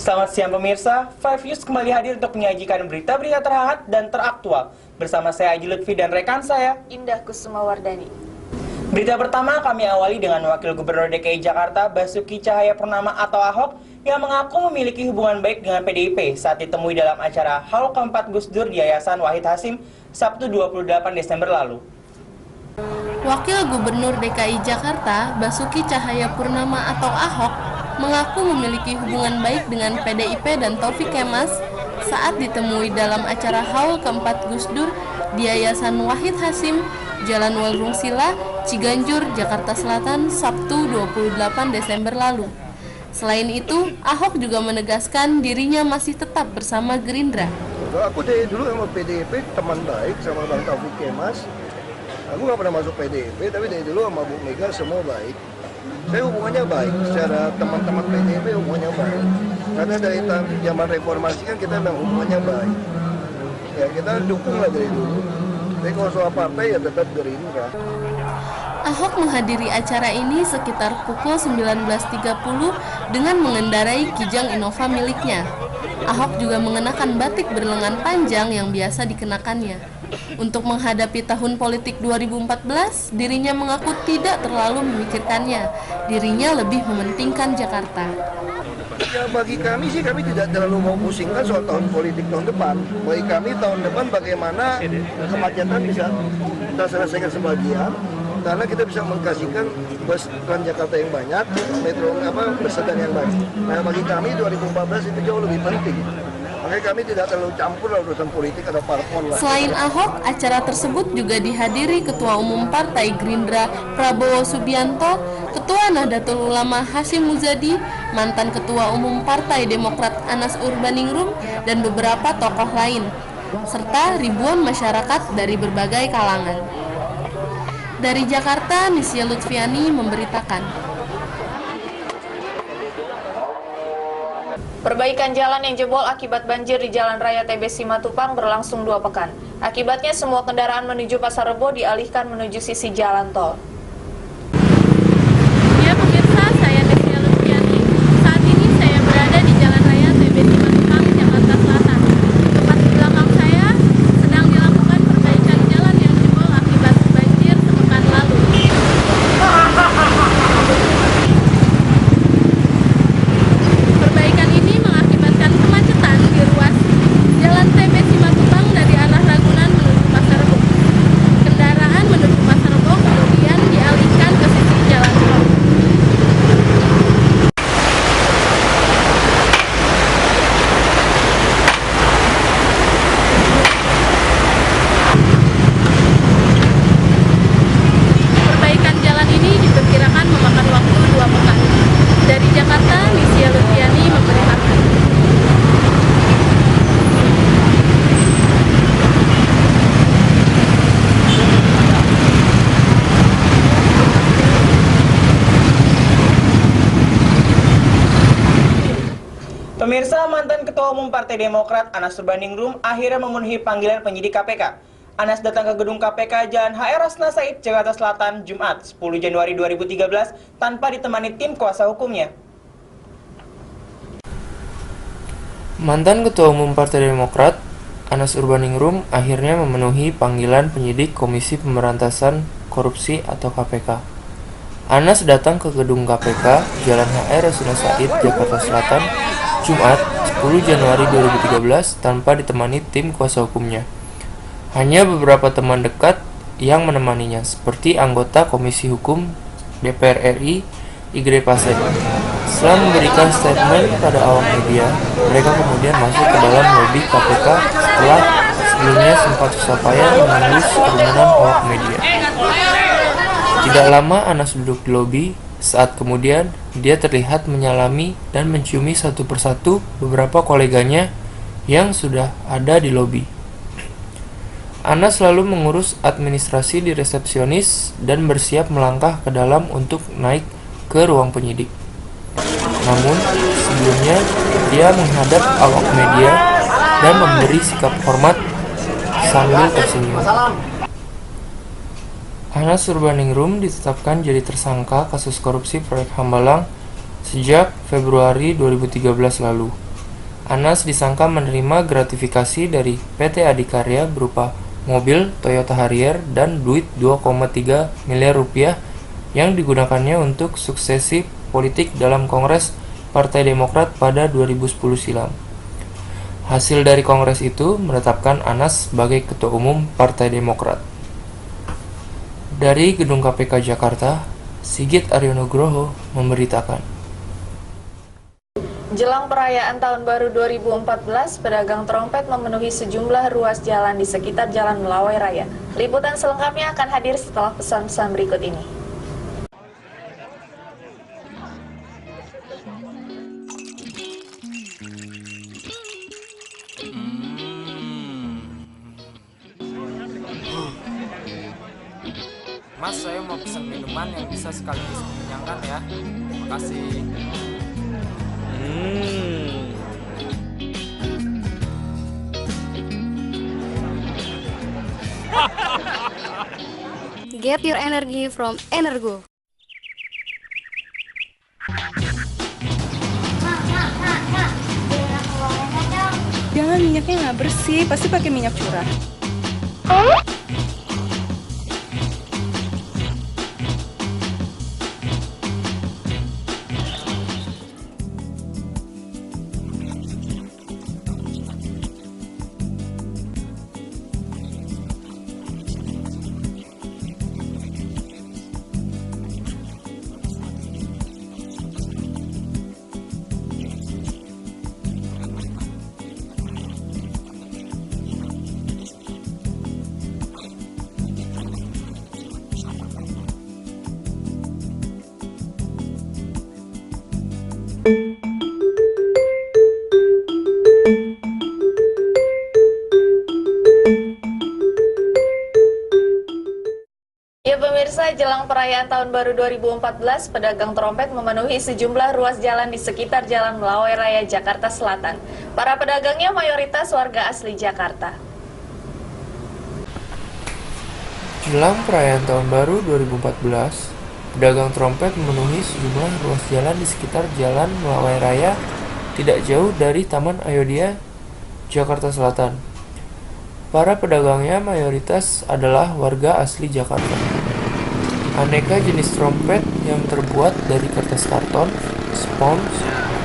Selamat siang pemirsa, Five News kembali hadir untuk menyajikan berita-berita terhangat dan teraktual. Bersama saya Aji Lutfi dan rekan saya, Indah Kusuma Wardani. Berita pertama kami awali dengan Wakil Gubernur DKI Jakarta Basuki Cahayapurnama atau Ahok yang mengaku memiliki hubungan baik dengan PDIP saat ditemui dalam acara Haul keempat Gus Dur di Yayasan Wahid Hasim Sabtu 28 Desember lalu. Wakil Gubernur DKI Jakarta Basuki Cahayapurnama atau Ahok mengaku memiliki hubungan baik dengan PDIP dan Taufik Kemas saat ditemui dalam acara Haul keempat Gus Dur di Yayasan Wahid Hasim, Jalan Walrung Sila, Ciganjur, Jakarta Selatan, Sabtu 28 Desember lalu. Selain itu, Ahok juga menegaskan dirinya masih tetap bersama Gerindra. Aku dari dulu sama PDIP teman baik sama Bang Taufik Kemas. Aku nggak pernah masuk PDIP, tapi dari dulu sama Bu Mega semua baik. Saya hubungannya baik, secara teman-teman PDIP hubungannya baik. Karena dari zaman reformasi kan kita memang hubungannya baik. Ya kita dukung lah dari dulu. Tapi kalau soal partai ya tetap Gerindra. Ahok menghadiri acara ini sekitar pukul 19.30 dengan mengendarai Kijang Innova miliknya. Ahok juga mengenakan batik berlengan panjang yang biasa dikenakannya. Untuk menghadapi tahun politik 2014, dirinya mengaku tidak terlalu memikirkannya. Dirinya lebih mementingkan Jakarta. Ya bagi kami sih kami tidak terlalu mau pusingkan soal tahun politik tahun depan. Bagi kami tahun depan bagaimana kemacetan bisa kita selesaikan sebagian. Karena kita bisa mengkasihkan bus Transjakarta yang banyak, metro bus sedan yang banyak. Nah bagi kami 2014 itu jauh lebih penting. Makanya kami tidak terlalu campur urusan politik atau parpol lah. Selain Ahok, acara tersebut juga dihadiri Ketua Umum Partai Gerindra Prabowo Subianto, Ketua Nahdlatul Ulama Hasyim Muzadi, mantan Ketua Umum Partai Demokrat Anas Urbaningrum, dan beberapa tokoh lain, serta ribuan masyarakat dari berbagai kalangan. Dari Jakarta, Nisya Lutfiani memberitakan. Perbaikan jalan yang jebol akibat banjir di Jalan Raya TB Simatupang berlangsung 2 pekan. Akibatnya semua kendaraan menuju Pasar Rebo dialihkan menuju sisi jalan tol. Ya pemirsa, saya Nisya Lutfiani. Saat ini saya berada di Jalan Raya TB Simatupang, Jakarta Selatan. Tepat di belakang saya sedang dilakukan perbaikan jalan yang jebol akibat banjir sepekan lalu. Perbaikan ini mengakibatkan kemacetan di ruas Jalan TB Simatupang dari arah Ragunan menuju Pasar Rebo. Kendaraan menuju Pasar Rebo kemudian dialihkan ke sisi jalan tol. Perbaikan jalan ini diperkirakan memakan waktu 2 pekan. Dari Jakarta, Nisya Lutfiani memberitakan. Pemirsa, mantan Ketua Umum Partai Demokrat Anas Urbaningrum akhirnya memenuhi panggilan penyidik KPK. Anas datang ke gedung KPK Jalan HR Rasna Said, Jakarta Selatan, Jumat 10 Januari 2013 tanpa ditemani tim kuasa hukumnya. Mantan Ketua Umum Partai Demokrat Anas Urbaningrum akhirnya memenuhi panggilan penyidik Komisi Pemberantasan Korupsi atau KPK. Anas datang ke gedung KPK Jalan HR Rasna Said, Jakarta Selatan, Jumat 10 Januari 2013 tanpa ditemani tim kuasa hukumnya. Hanya beberapa teman dekat yang menemaninya, seperti anggota Komisi Hukum DPR RI, Igre Pasek. Setelah memberikan statement pada awak media, mereka kemudian masuk ke dalam lobi KPK setelah sebelumnya sempat susah payah menembus kerumunan awak media. Tidak lama Anas duduk di lobi, saat kemudian dia terlihat menyalami dan menciumi satu persatu beberapa koleganya yang sudah ada di lobi. Anas selalu mengurus administrasi di resepsionis dan bersiap melangkah ke dalam untuk naik ke ruang penyidik. Namun, sebelumnya dia menghadap awak media dan memberi sikap hormat sambil tersenyum. Anas Urbaningrum ditetapkan jadi tersangka kasus korupsi proyek Hambalang sejak Februari 2013 lalu. Anas disangka menerima gratifikasi dari PT Adikarya berupa mobil Toyota Harrier dan duit 2,3 miliar rupiah yang digunakannya untuk suksesi politik dalam Kongres Partai Demokrat pada 2010 silam. Hasil dari kongres itu menetapkan Anas sebagai Ketua Umum Partai Demokrat. Dari Gedung KPK Jakarta, Sigit Aryonugroho memberitakan. Jelang perayaan Tahun Baru 2014, pedagang trompet memenuhi sejumlah ruas jalan di sekitar Jalan Melawai Raya. Liputan selengkapnya akan hadir setelah pesan-pesan berikut ini. Mas, saya mau pesan minuman yang bisa sekaligus mengenyangkan ya. Terima kasih. Get your energy from Energo. Jangan, minyaknya nggak bersih, pasti pakai minyak curah. Ya pemirsa, jelang perayaan Tahun Baru 2014, pedagang trompet memenuhi sejumlah ruas jalan di sekitar Jalan Melawai Raya, Jakarta Selatan. Para pedagangnya mayoritas warga asli Jakarta. Jelang perayaan Tahun Baru 2014, pedagang trompet memenuhi sejumlah ruas jalan di sekitar Jalan Melawai Raya, tidak jauh dari Taman Ayodhya, Jakarta Selatan. Para pedagangnya mayoritas adalah warga asli Jakarta. Aneka jenis trompet yang terbuat dari kertas karton, spons,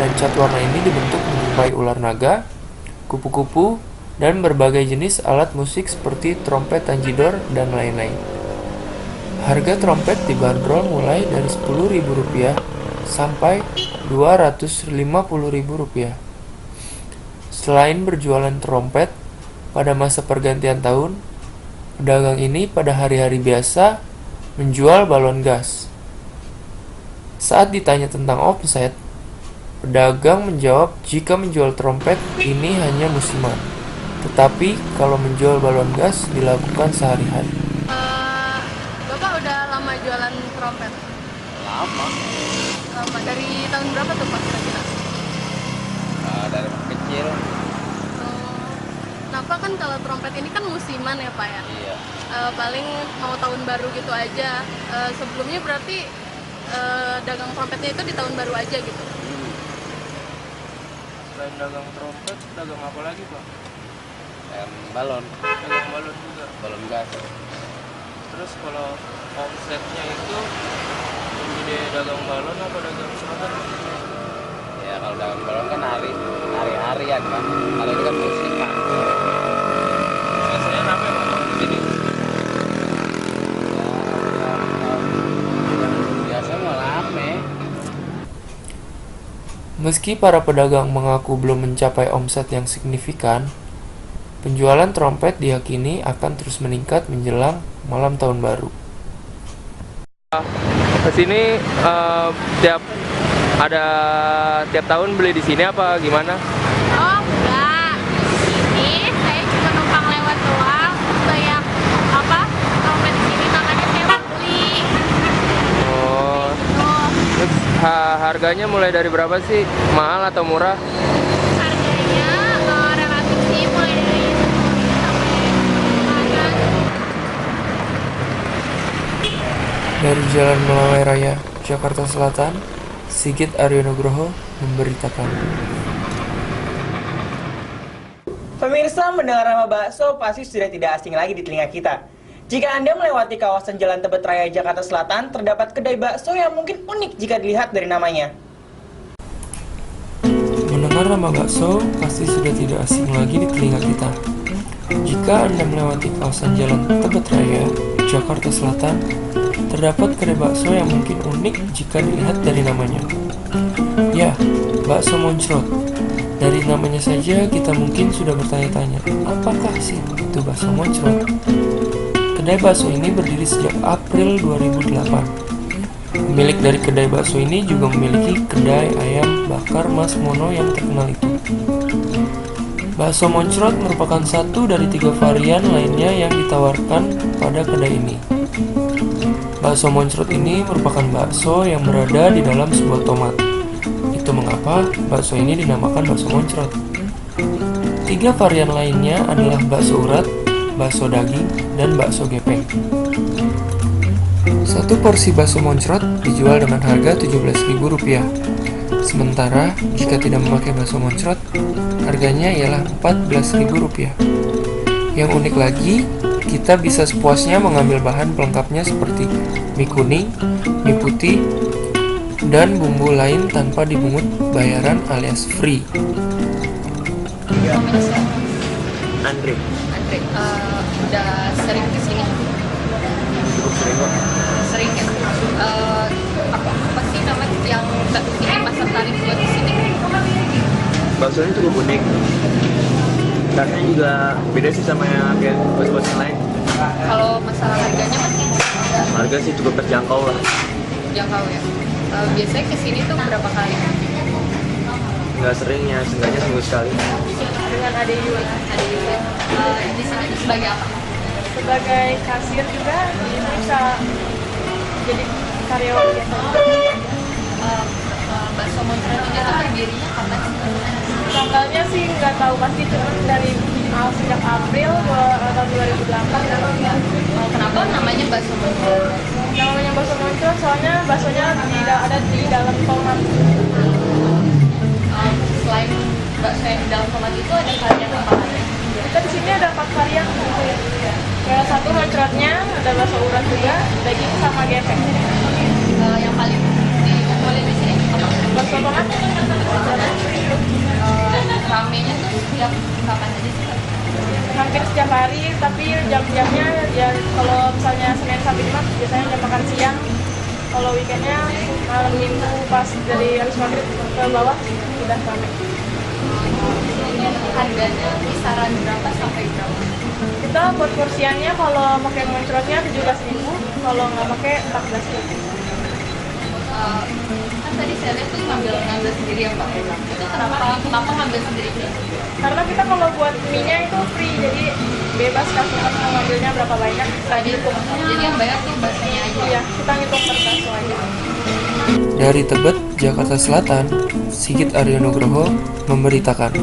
dan cat warna ini dibentuk menyerupai ular naga, kupu-kupu, dan berbagai jenis alat musik seperti trompet tanjidor dan lain-lain. Harga trompet dibanderol mulai dari Rp10.000 sampai Rp250.000. Selain berjualan trompet, pada masa pergantian tahun, pedagang ini pada hari-hari biasa menjual balon gas. Saat ditanya tentang omset, pedagang menjawab jika menjual trompet ini hanya musiman, tetapi kalau menjual balon gas dilakukan sehari-hari. Bapak udah lama jualan trompet? Lama. Lama, dari tahun berapa tuh Pak kira-kira? Dari kecil. Nah Pak, kan kalau trompet ini kan musiman ya Pak ya? Iya. Paling mau tahun baru gitu aja. Sebelumnya berarti dagang trompetnya itu di tahun baru aja gitu? Selain dagang trompet, dagang apa lagi Pak? Balon. Dagang balon juga. Balon gas. Terus kalau omsetnya itu lebih gede dagang balon apa dagang senapan? Ya kalau dagang balon kan hari-harian kan. Kalau ini kan musik kan. Biasanya rame Pak di sini. Biasanya mah rame. Meski para pedagang mengaku belum mencapai omset yang signifikan, penjualan trompet diyakini akan terus meningkat menjelang malam tahun baru. Kesini tiap tahun beli di sini apa gimana? Oh enggak, ini saya cuma numpang lewat doang. Kayak apa, trompet di sini makanya saya mau beli. Oh, terus harganya mulai dari berapa sih? Mahal atau murah? Harganya relatif sih, mulai dari 10.000 sampai 5.000. Dari Jalan Melawai Raya, Jakarta Selatan, Sigit Aryonugroho memberitakan. Pemirsa, mendengar nama bakso pasti sudah tidak asing lagi di telinga kita. Jika Anda melewati kawasan Jalan Tebet Raya Jakarta Selatan, terdapat kedai bakso yang mungkin unik jika dilihat dari namanya. Mendengar nama bakso pasti sudah tidak asing lagi di telinga kita. Jika Anda melewati kawasan Jalan Tebet Raya Jakarta Selatan, terdapat kedai bakso yang mungkin unik jika dilihat dari namanya. Ya, bakso moncrot. Dari namanya saja kita mungkin sudah bertanya-tanya, apakah sih itu bakso moncrot? Kedai bakso ini berdiri sejak April 2008. Pemilik dari kedai bakso ini juga memiliki kedai ayam bakar Mas Mono yang terkenal itu. Bakso moncrot merupakan satu dari 3 varian lainnya yang ditawarkan pada kedai ini. Bakso moncrot ini merupakan bakso yang berada di dalam sebuah tomat. Itu mengapa bakso ini dinamakan bakso moncrot. 3 varian lainnya adalah bakso urat, bakso daging, dan bakso gepeng. Satu porsi bakso moncrot dijual dengan harga Rp17.000. Sementara jika tidak memakai bakso moncrot, harganya ialah Rp14.000. Yang unik lagi, kita bisa sepuasnya mengambil bahan pelengkapnya seperti mie kuning, mie putih, dan bumbu lain tanpa dipungut bayaran alias free. Namanya siapa? Andre. Andre, udah sering kesini? Cukup sering kok. Sering ya? Apa sih namanya yang bikin Mas tertarik buat kesini? Baksonya cukup unik. Rasanya juga beda sih sama yang kayak bakso-bakso yang lain. Kalau masalah harganya masih Harga sih cukup terjangkau lah. jangkau ya? Biasanya kesini tuh berapa kali? Nggak sering ya, seenggaknya seminggu sekali. Dengan adik Yul. Di sini sebagai apa? Sebagai kasir juga, ini bisa jadi karyawan biasa. Bakso moncrot ini tuh berdirinya kapan sih? Tanggalnya sih nggak tahu pasti, cuman dari sejak April tahun 2008. Kenapa namanya bakso moncrot? Namanya bakso moncrot soalnya baksonya ada di dalam tomat. Selain bakso yang di dalam tomat itu ada varian apa lagi? Kita di sini ada 4 varian. Kayak satu moncrotnya, ada bakso urat juga, daging sama gepeng. Yang paling dipopuler di sini apa? Bakso tomat. Ramenya tuh setiap kapan aja sih? Hampir setiap hari, tapi jam-jamnya ya kalau misalnya Senin sampai Jumat biasanya jam makan siang. Kalau weekendnya malam minggu pas dari habis maghrib ke bawah udah rame. Harganya kisaran berapa sampai berapa? Kita buat porsiannya kalau pakai moncrotnya 17.000, kalau nggak pakai 14.000. Kan tadi saya lihat tuh ngambil sendiri ya Pak. Itu kenapa ngambil sendiri? Karena kita kalau buat mie-nya itu free, jadi bebas customer mau ngambilnya berapa banyak. Jadi yang bayar tuh baksonya aja. Iya, kita ngitung per bakso aja. Dari Tebet, Jakarta Selatan, Sigit Aryo Nugroho memberitakan.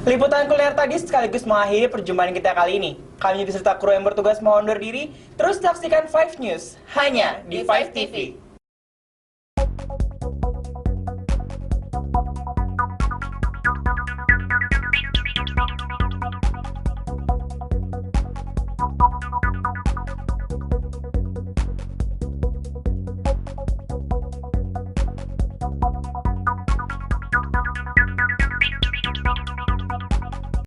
Liputan kuliner tadi sekaligus mengakhiri perjumpaan kita kali ini. Kami beserta kru yang bertugas mohon undur diri. Terus saksikan 5 News hanya di 5 TV.